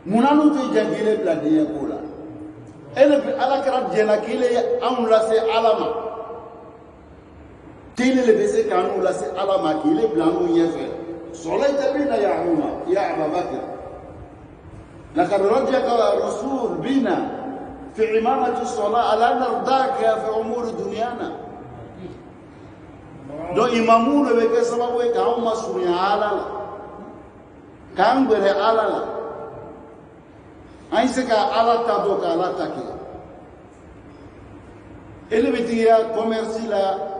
munna n'u tɛ jɛn k'ile bila diɲɛ ko la ala kira jɛna k'ile anw lase ala ma k'ile le bɛ se k'anw lase ala ma k'ile bila anw ɲɛfɛ صليت بنا يا عمر يا أبا بكر لقد رجك الرسول بنا في عمامة الصلاة ألا نرضاك في أمور دنيانا دو إمامون بك سبب كأم مسؤولين على لا كأم بره على لا أنسك على تدوك على تكي اللي بتيجي كوميرسي لا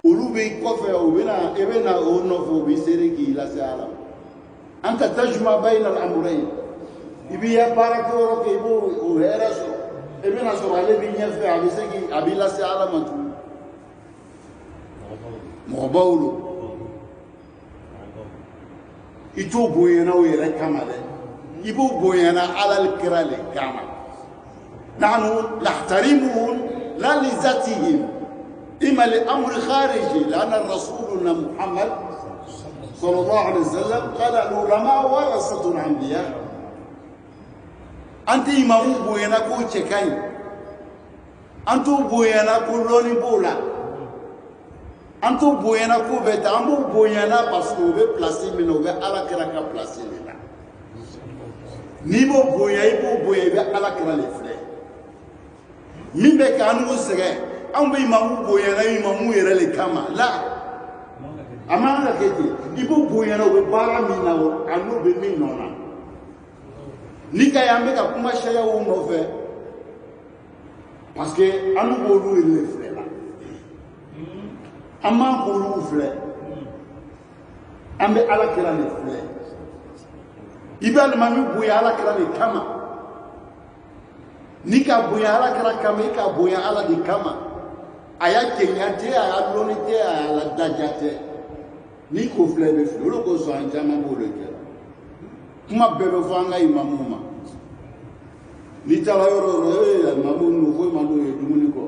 olu bɛ kɔfɛ u bɛna o nɔfɛ u bɛ sere k'i lase ala an ka tajuma bayna al-amrayn i b'i ya baara kɛyɔrɔ kɛ i b'o hɛrɛ sɔrɔ i bɛna sɔrɔ ale b'i ɲɛfɛ a b'i lase ala ma tugun mɔgɔbaw do i t'o bonyana o yɛrɛ kama dɛ i b'o bonyana ala kira le kama nahnu nahtarimuhum la li zatihim إما لأمر خارجي لأن رسولنا محمد صلى الله عليه وسلم قال العلماء ورثة الأنبياء أنت إمام بوينا كو تشكاي أنتو بوينا كو لوني بولا أنتو بوينا كو بيت أمو بوينا باسكو بي بلاسي منو بي على كراكا بلاسي لنا نيبو بويا يبو بويا بي على كرا لفلي مين بي كانو سغي an bɛ imamu bonyana imamu yɛrɛ le kama la a man ka kɛ ten i b'o bonyana o bɛ baara min na o a n'o bɛ min nɔ na ni ka ye an bɛ ka kuma sariyaw nɔfɛ parce que an b'olu de filɛ la an m'an k'olu filɛ an bɛ ala kira de filɛ i bɛ alimami bonya ala kira de kama ni ka bonya ala kira kama i ka bonya ala de kama a y'a kɛɲɛ tɛ a y'a lɔnni tɛ a y'a ladaja tɛ ni ko filɛ bɛ filɛ o de kosɔn an caman b'o de kɛ kuma bɛɛ bɛ fɔ an ka imamu ma n'i taara yɔrɔ o yɔrɔ imamu ninnu foyi ma n'o ye dumuni kɔ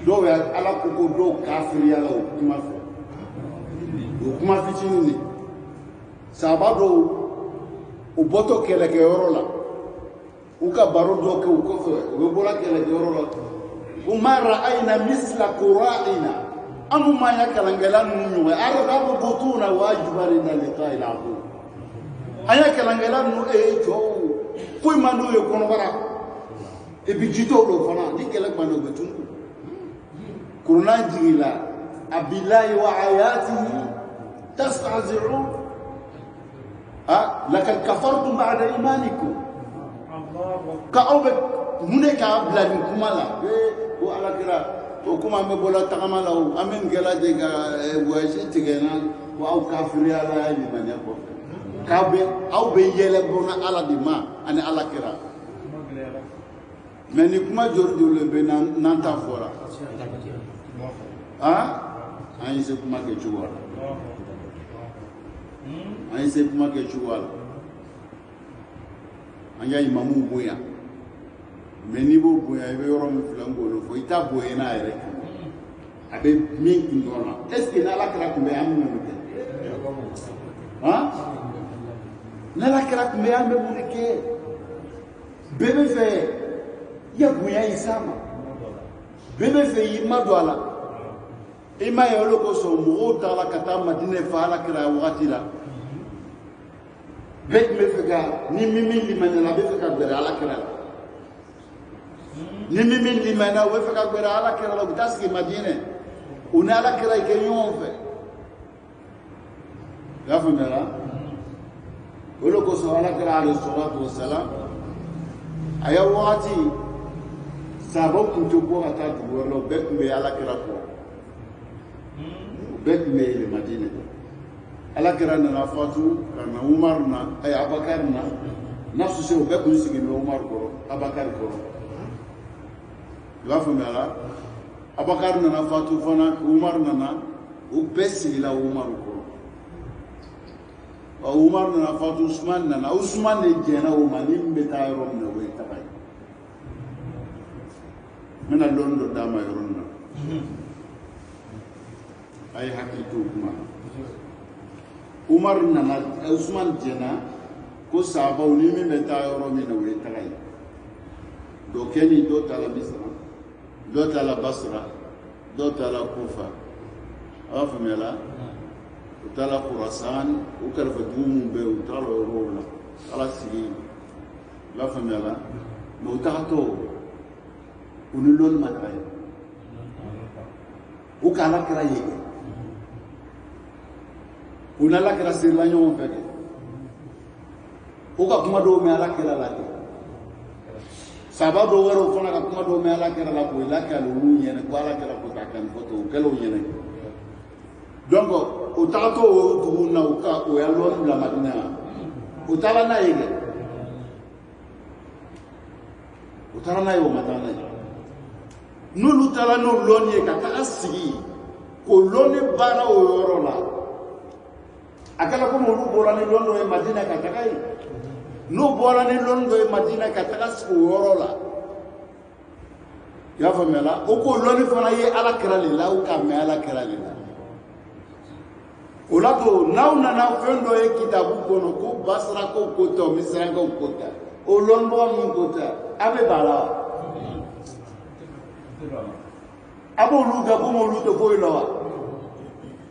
dɔw y'a ala ko ko dɔw kafiriya la o kuma fɛ o kuma fitinin de sahaba dɔw o bɔtɔ kɛlɛkɛyɔrɔ la u ka baro dɔ kɛ o kɔfɛ u bɛ bɔra kɛlɛkɛyɔrɔ la. وما رأينا مثل قرائنا أما ما يكلنجلان نيو أرغب بطونا واجبرنا لقاء العدو أيا كلنجلان نو جو كوي ما نو يكون ورا إبجيتو لو فنا دي كلك ما نو بتون كورونا جيلا أبلاي وآياته تستهزئون لكن كفرتم بعد إيمانكم كأوبك هناك أبلا من كمالا ko ala kira o kuma an bɛ bɔla tagama la o an bɛ nin kɛla de ka voyage tigɛna ko aw kafiriya la y'a limaniya kɔfɛ aw bɛ yɛlɛ bɔna ala de ma ani ala kira mɛ ni kuma jɔli bɛ n'an ta fɔra an ye se kuma kɛ cogo la an ye se kuma kɛ cogo la an y'a imamu bonya mais n'i b'o bonya i bɛ yɔrɔ min filɛ n b'o fɔ i t'a bonya n'a yɛrɛ kan a bɛ min kun dɔn na est ce que n'ala kɛra tun bɛ an bɛ mun kɛ n'ala kɛra tun bɛ an bɛ mun kɛ bɛɛ bɛ fɛ i ya bonya i s'a ma bɛɛ bɛ fɛ i ma don a la i ma ye olu kosɔn mɔgɔw taara ka taa madinɛ fɛ ala kɛra wagati la bɛɛ tun bɛ fɛ ka ni min limaniya a bɛ fɛ ka gɛrɛ ala kɛra la. ni min limana o bɛ fɛ ka gbɛrɛ ala kɛra la u bɛ taa sigi madinɛ u ni ala kɛra kɛ ɲɔgɔn fɛ i y'a faamuya o de kosɔn ala kɛra alayhi salatu wa salam a ye wagati sahabaw tun tɛ bɔ ka taa dugu wɛrɛ la u bɛɛ tun bɛ ala kɛra kɔ u bɛɛ tun bɛ yɛlɛ madinɛ ala kɛra nana fatu ka na umar na abakar na nafsu se u bɛɛ tun sigilen bɛ umar kɔrɔ abakar kɔrɔ i b'a faamuya la abakar nana fatu fana umar nana o bɛɛ sigila umar kɔrɔ Umar nana fatu Usman nana Usman de jɛna o ma ni bɛ taa yɔrɔ min na o ye taga ye n bɛna dɔɔni dɔ d'a ma yɔrɔ in na a ye hakili to o kuma na Umar nana Usman jɛna ko sahabaw ni min bɛ taa yɔrɔ min na o ye taga ye dɔ kɛ ni dɔ taara Misra dɔ taara Basra dɔ taara Kufa a b'a faamuyala u taara Khurasan u kɛrɛfɛ dugu minnu bɛ yen u taara o yɔrɔw la ala sigi i b'a faamuyala mɛ u tagatɔ u ni lɔnni ma taga ye u ka ala kɛra ye kɛ u ni ala kɛra sirila ɲɔgɔn fɛ kɛ u ka kuma dɔw mɛn ala kɛra la kɛ sahaba dɔw wɛrɛw fana ka kuma dɔw mɛn ala kɛra la k'o lakali olu ɲɛnɛ ko ala kɛra ko k'a kani fɔ ten o kɛla o ɲɛnɛ donc o tagatɔ o dugu na o y'a lɔnni bila Madina o taara n'a ye kɛ o taara n'a ye o ma taa n'a ye n'olu taara n'o lɔnni ye ka taga sigi k'o lɔnni baara o yɔrɔ la a kɛra komi olu bɔra ni lɔnni dɔ ye Madina ka taga ye n'o bɔra ni lɔnni dɔ ye Madina ka taga sigi o yɔrɔ la i y'a faamuyala o k'o lɔnni fana ye ala kɛra le la ou k'a mɛn ala kɛra le la o la to n'aw nana fɛn dɔ ye kitabu kɔnɔ ko Basrakaw ko tɛ Misirakaw ko tɛ o lɔnnibaga min ko tɛ a bɛ b'a la wa a b'olu kɛ komi olu tɛ foyi la wa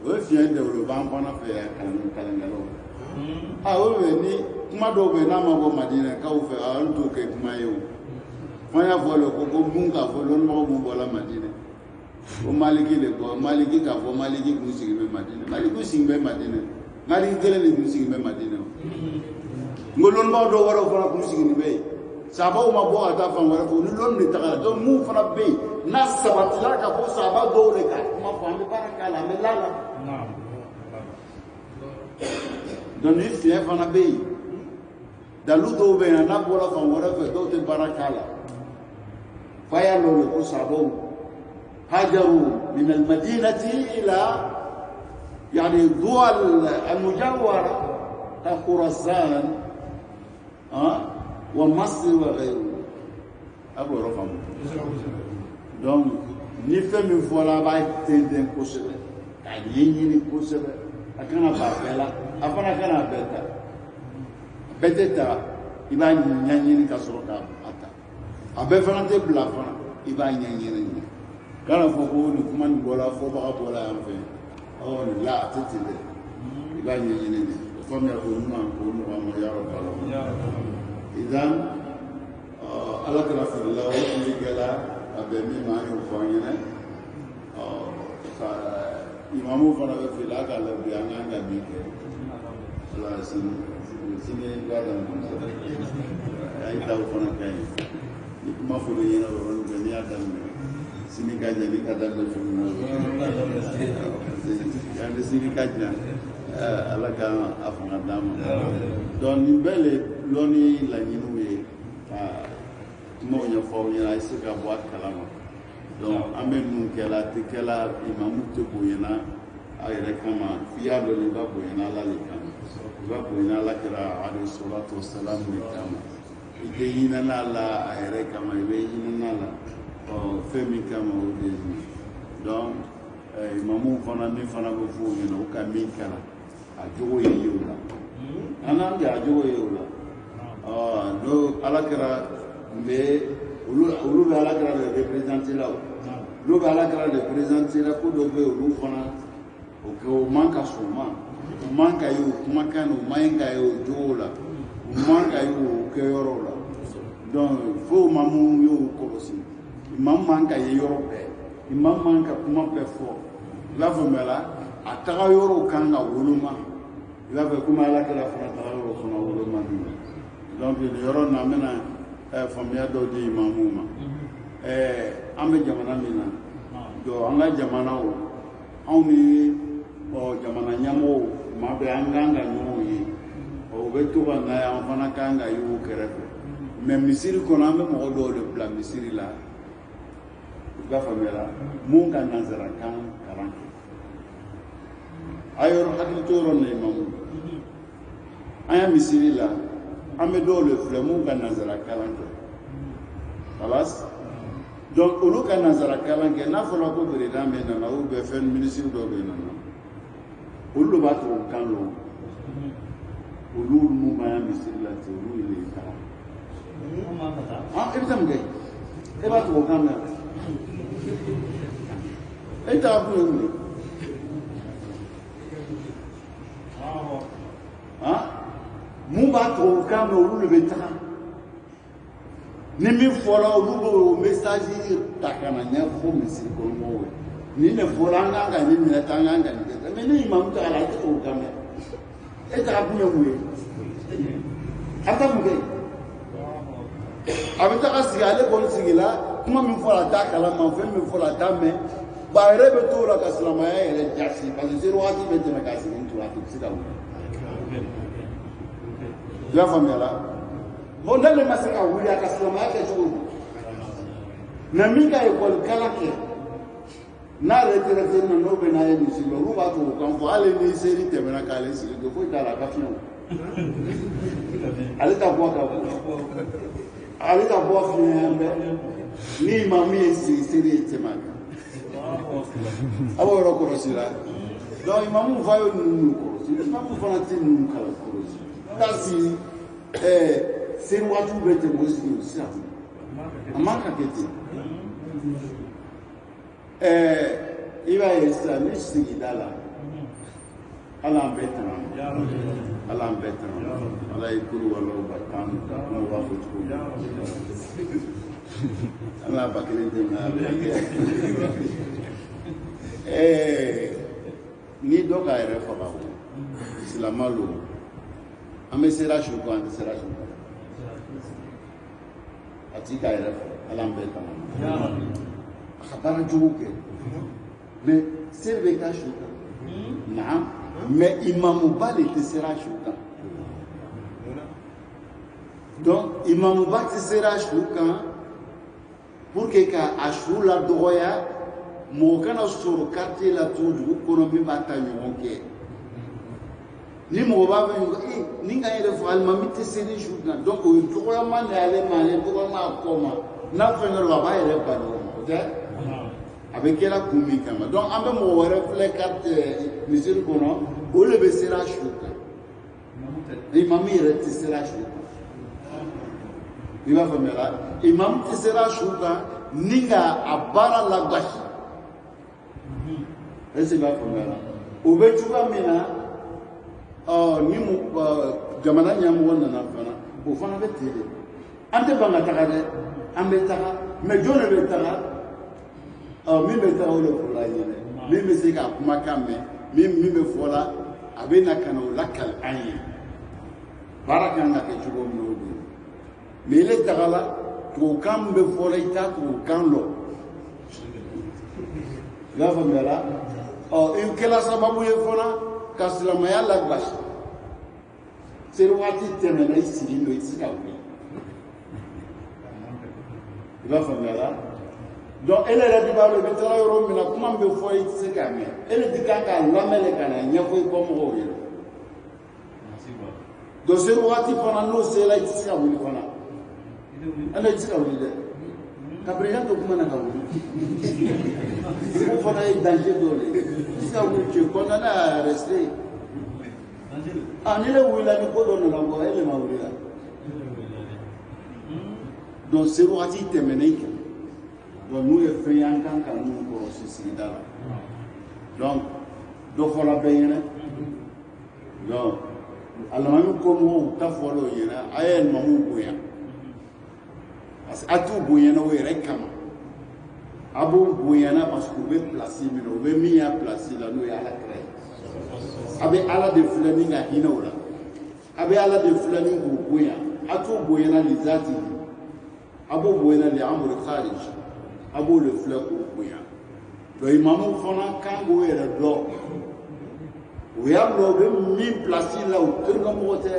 o ye fiɲɛ de o b'an fana fɛ yan kalankɛlaw o bɛ ni kuma dɔw bɛ yen n'a ma bɔ Madinakaw fɛ an t'o kɛ kuma ye o f'an y'a fɔ le ko mun k'a fɔ lɔnnibagaw mun bɔra Madina o Maliki de bɔ Maliki k'a fɔ Maliki kun sigi bɛ Madina Maliki sigi bɛ Madina Maliki kelen de kun sigi bɛ Madina n ko lɔnnibagaw dɔw wɛrɛw fana kun sigi nin bɛ yen sahabaw ma bɔ ka taa fan wɛrɛ fɛ u ni lɔnni de tagara donc mun fana bɛ yen n'a sabatila ka fɔ sahaba dɔw de ka kuma fɔ an bɛ baara k'a la an bɛ lala donc ni fiɲɛ fana bɛ yen dalu dɔw bɛ yen n'a bɔra fan wɛrɛ fɛ dɔw tɛ baara k'a la fa y'a lɔ de ko sahabaw هاجروا من المدينة إلى يعني دول المجاورة كخراسان ومصر وغيره أبو رفهم donc ni fɛn min fɔra a b'a tɛntɛn kosɛbɛ k'a ɲɛɲini kosɛbɛ a kana ban bɛɛ la a fana kana bɛɛ ta bɛɛ tɛ ta i b'a ɲɛɲini ka sɔrɔ k'a ta a bɛɛ fana tɛ bila fana i b'a ɲɛɲini kana fɔ ko nin kuma nin bɔra fɔbaga bɔra yan fɛ nin la a tɛ ten dɛ i b'a ɲɛɲini de faamuya ko ɲuman k'o nɔgɔya ma ya Rabbi idan ala kɛra filila o tile kɛla a bɛ min ma an y'o fɔ an ɲɛna imamu fana bɛ fili a k'a labi an kan ka min kɛ ala sini b'a daminɛ an ye taw fana ka ɲi ni kuma fɔra ɲɛna o yɔrɔnin bɛɛ n'i y'a daminɛ sini ka ɲɛ ni ka daminɛ cogo min na yan de sini ka ɲɛ ala ka a fanga d'an ma donc nin bɛɛ le lɔnni laɲiniw ye ka kumaw ɲɛfɔ aw ɲɛna a ye se ka bɔ a kalama donc an bɛ mun kɛla a tɛ kɛla imamu tɛ bonyana a yɛrɛ kama f'i y'a dɔn i b'a bonyana ala de kama i b'a bonyana ala kɛra alayhi salatu wasalam de kama i tɛ hinɛna a la a yɛrɛ kama i bɛ hinɛna a la fɛn min kama o de ye donc imamu fana min fana bɛ fɔ o ɲɛna o ka min kɛra a jogo ye ye o la an n'an kɛ a jogo ye o la n'o ala kɛra olu bɛ ala kɛra de représenté la o n'o bɛ ala kɛra de représenté la ko dɔ bɛ yen olu fana o kɛ o man ka sɔn o man ka ye o kumakan na o man ka ye o jogo la o man ka ye o kɛyɔrɔ la donc fo imamu y'o kɔlɔsi imam man ka ye yɔrɔ bɛɛ imam man ka kuma bɛɛ fɔ i b'a faamuyala a taga yɔrɔw kan ka woloma i b'a fɛ komi ala kɛra fana taga yɔrɔ fana woloma min donc nin yɔrɔ na an bɛna faamuya dɔ di imamuw ma an bɛ jamana min na donc an ka jamanaw anw ni jamana ɲɛmɔgɔw tuma bɛɛ an kan ka ɲɔgɔn ye u bɛ to ka na yan an fana kan ka ye o kɛrɛfɛ mais misiri kɔnɔ an bɛ mɔgɔ dɔw de bila misiri la i b'a faamuyala mun ka nanzarakan kalan kɛ a yɔrɔ hakili to yɔrɔ na imamu aya misiri la an bɛ dɔw le filɛ mun ka nanzara kalan kɛ kalas donc olu ka nanzara kalan kɛ n'a fɔra ko président bɛ nana ou bien fɛn ministre dɔw bɛ nana olu de b'a tubabu kan lɔ olu mun b'an misiri la ten olu de ye kalan e bɛ taa mun kɛ e b'a tubabu kan mɛn e t'a kun ye mun ye mun b'a tubabu kan mɛn olu de bɛ taga ni min fɔra olu b'o message ta ka na ɲɛfɔ misiri kɔnɔmɔgɔw ye nin de fɔra an kan ka nin minɛ tan an kan ka nin kɛ mais ni imamu tagara a tɛ tubabu kan mɛn e taga kun ye mun ye a tɛ mun kɛ a bɛ taga sigi ale kɔni sigila kuma min fɔra a t'a kalama fɛn min fɔra a t'a mɛn ba yɛrɛ bɛ t'o la ka silamɛya yɛrɛ jasi parce que seli waati bɛ tɛmɛ k'a sigi to a tɛ se ka wuli i y'a faamuya la bon n'ale ma se ka wuli a ka silamɛya kɛ cogo di mais min ka ekɔli kalan kɛ n'a retraité na n'o bɛ n'a ye misiri la olu b'a to o kan fɔ hali ni seli tɛmɛna k'ale sigi kɛ foyi t'a la a ka fiɲɛ o ale ka bɔ ka bɔ ale ka bɔ fiɲɛ bɛ ni imamu ye sigi seli ye tɛmɛ a kan a b'o yɔrɔ kɔlɔsi la donc imamu fa ye ninnu kɔlɔsi imamu fana tɛ ninnu kalan kɔlɔsi t'a sigi seli waatiw bɛ tɛmɛ o sigi o sira a man ka kɛ ten i b'a ye sisan ni sigida la ala an bɛɛ tɛmɛ ala an bɛɛ tɛmɛ ala ye kuru walaw ba tan ka kuma b'a fɔ cogo min ala ba kelen tɛmɛ a bɛ kɛ ni dɔ k'a yɛrɛ faga o silamɛ lo an bɛ sera su kan an tɛ sera su kan a ti k'a yɛrɛ faga ala an bɛɛ tɛmɛ a ka baara cogo kɛ mais seli bɛ k'a su kan naam mais imamuba de tɛ sera su kan donc imamuba tɛ sera su kan pour que ka a su la dɔgɔya mɔgɔ kana sɔrɔ quartier la dugu kɔnɔ min b'a ta ɲɔgɔn kɛ ni mɔgɔ b'a fɛ ni ka yɛrɛ fɔ alimami tɛ seli su kan donc o ye dɔgɔyama de y'ale ma ale dɔgɔyama a kɔ ma n'a fɛn dɔ la a b'a yɛrɛ ba ɲɔgɔn ma o tɛ a bɛ kɛra kun min kama donc an bɛ mɔgɔ wɛrɛ filɛ misiri kɔnɔ olu de bɛ sera su kan imamu yɛrɛ tɛ sera su kan i b'a faamuya la imamu tɛ sera su kan ni ka a baara lagasi est-ce que i b'a faamuya la o bɛ cogoya min na ni jamana ɲɛmɔgɔ nana fana o fana bɛ ten de an tɛ ban ka taga dɛ an bɛ taga mais jɔn de bɛ taga min bɛ taga o de fɔra an ye dɛ min bɛ se k'a kumakan mɛn min bɛ fɔ la a bɛ na ka na o lakali an ye baara kan ka kɛ cogo min na o don mais ile tagala tubabukan min bɛ fɔ la i t'a tubabukan lɔ i b'a faamuya la i kɛla sababu ye fana ka silamɛya lagasi seli waati tɛmɛna i sigi don i tɛ se ka wuli i b'a faamuya la donc ele yɛrɛ de b'a dɔn i bɛ taga yɔrɔ min na kuma min bɛ fɔ i tɛ se k'a mɛn ele de kan k'a lamɛn de ka na ɲɛfɔ i kɔmɔgɔw ye donc seli waati fana n'o sela i tɛ se ka wuli fana ala i tɛ se ka wuli dɛ ka président to kuma na ka wuli o fana ye danger dɔ de ye i tɛ se ka wuli tu es condamné à rester ni ne wulila ni ko dɔ nana nkɔ ele ma wuli la donc seli waati tɛmɛna i kan donc n'u ye fɛn ye an kan ka minnu kɔlɔsi sigida la donc dɔ fɔla bɛɛ ɲɛna donc alimami kɔmɔgɔw ta fɔla o ɲɛna a ye alimamiw bonya parce que a t'u bonyana o yɛrɛ kama a b'u bonyana parce que u bɛ place min na u bɛ min y'a place la n'o ye alakira ye a bɛ ala de filɛ ni ka hinɛ o la a bɛ ala de filɛ ni k'u bonya a t'u bonyana li zati a b'o bonyana li amuri kharij a b'o de filɛ k'u bonya donc imamu fana kan k'o yɛrɛ dɔn o y'a dɔn u bɛ min place la o terikɛmɔgɔ tɛ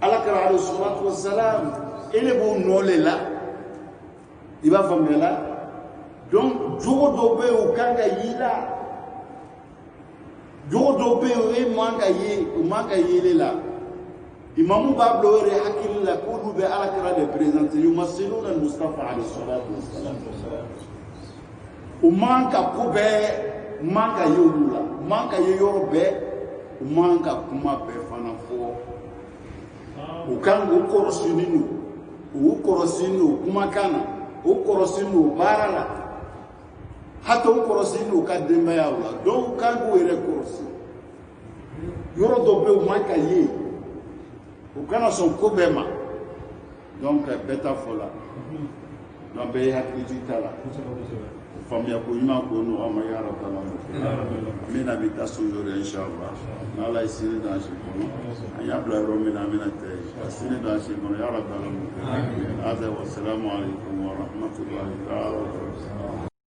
alakira alayhi salatu wa salam ele b'o nɔ le la i b'a faamuya la donc jogo dɔ bɛ yen o kan ka y'i la jogo do be manga ye la imamu bablo re hakil la kulu be ala kira de présenter yumassiluna al-mustafa alayhi salatu wassalam umanga kube manga yolula manga yoro be umanga kuma be fana fo ukango ukorosinu kuma kana ukorosinu barala hata ukorosinu kademba yaula do kango ere korosi yoro do be umanga ye ukana son kobema donc beta fola donc be hakitala famia ko ima ko no ama ya rabbal alamin mina bita sujure inshallah ala isini da shi ko aya bla ro mina te isini da shi ko ya rabbal alamin hada wa assalamu alaikum wa rahmatullahi wa barakatuh